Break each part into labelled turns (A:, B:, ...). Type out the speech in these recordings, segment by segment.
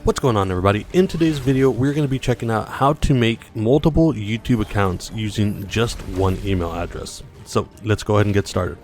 A: What's going on, everybody? In today's video, we're going to be checking out how to make multiple YouTube accounts using just one email address. So let's go ahead and get started.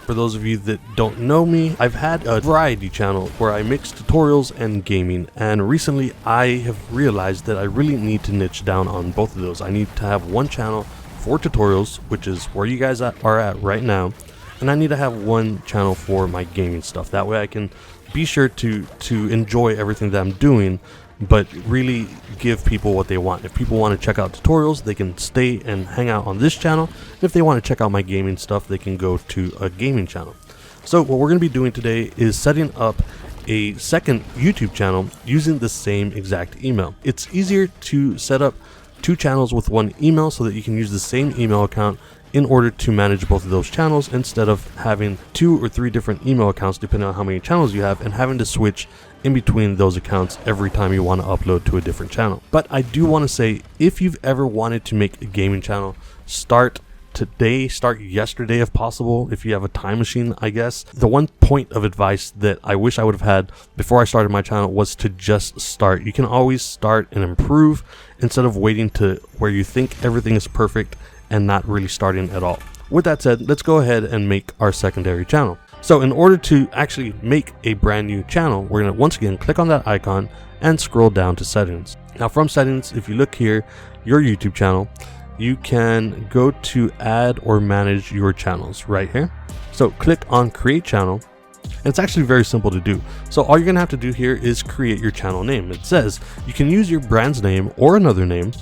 A: For those of you that don't know me, I've had a variety channel where I mix tutorials and gaming, and recently I have realized that I really need to niche down on both of those. I need to have one channel for tutorials, which is where you guys are at right now, and I need to have one channel for my gaming stuff. That way I can be sure to enjoy everything that I'm doing, but really give people what they want. If people want to check out tutorials, they can stay and hang out on this channel. If they want to check out my gaming stuff, they can go to a gaming channel. So what we're going to be doing today is setting up a second YouTube channel using the same exact email. It's easier to set up two channels with one email so that you can use the same email account in order to manage both of those channels, instead of having 2 or 3 different email accounts depending on how many channels you have and having to switch in between those accounts every time you want to upload to a different channel. But I do want to say, if you've ever wanted to make a gaming channel, start today, start yesterday if possible, if you have a time machine, I guess. The one point of advice that I wish I would have had before I started my channel was to just start. You can always start and improve instead of waiting to where you think everything is perfect and not really starting at all. With that said, let's go ahead and make our secondary channel. So in order to actually make a brand new channel, we're going to once again click on that icon and scroll down to settings. Now from settings, if you look here, your YouTube channel, you can go to add or manage your channels right here. So click on create channel. And it's actually very simple to do. So all you're gonna have to do here is create your channel name. It says you can use your brand's name or another name.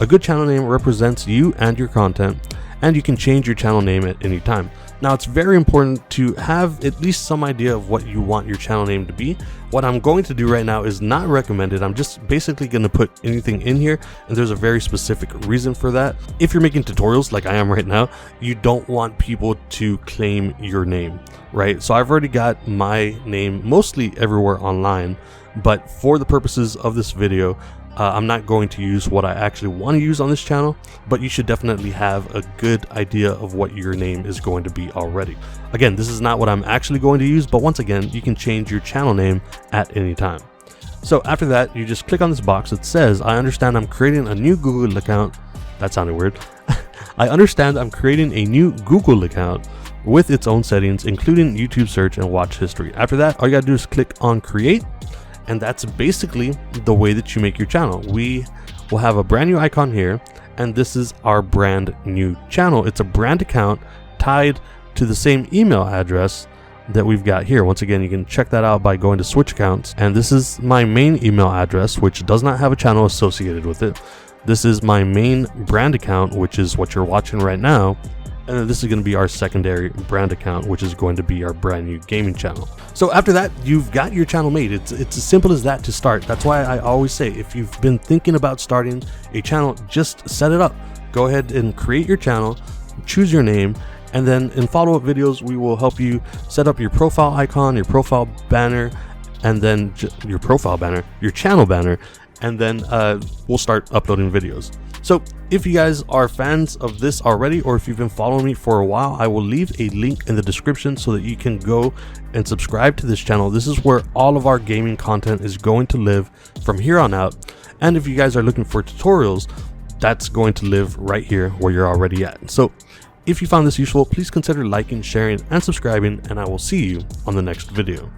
A: A good channel name represents you and your content, and you can change your channel name at any time. Now it's very important to have at least some idea of what you want your channel name to be. What I'm going to do right now is not recommended. I'm just basically going to put anything in here, and there's a very specific reason for that. If you're making tutorials like I am right now, you don't want people to claim your name, right? So I've already got my name mostly everywhere online, but for the purposes of this video, I'm not going to use what I actually want to use on this channel, but you should definitely have a good idea of what your name is going to be already. Again, this is not what I'm actually going to use, but once again, you can change your channel name at any time. So after that, you just click on this box that says, I understand I'm creating a new Google account. That sounded weird. I understand I'm creating a new Google account with its own settings, including YouTube search and watch history. After that, all you gotta do is click on create. And that's basically the way that you make your channel. We will have a brand new icon here, and this is our brand new channel. It's a brand account tied to the same email address that we've got here. Once again, you can check that out by going to switch accounts. And this is my main email address, which does not have a channel associated with it. This is my main brand account, which is what you're watching right now. And then this is going to be our secondary brand account, which is going to be our brand new gaming channel. So after that, you've got your channel made. It's as simple as that to start. That's why I always say, if you've been thinking about starting a channel, just set it up. Go ahead and create your channel, choose your name, and then in follow-up videos, we will help you set up your profile icon, your profile banner, and then your channel banner, and then we'll start uploading videos. So if you guys are fans of this already, or if you've been following me for a while, I will leave a link in the description so that you can go and subscribe to this channel. This is where all of our gaming content is going to live from here on out. And if you guys are looking for tutorials, that's going to live right here where you're already at. So if you found this useful, please consider liking, sharing, and subscribing, and I will see you on the next video.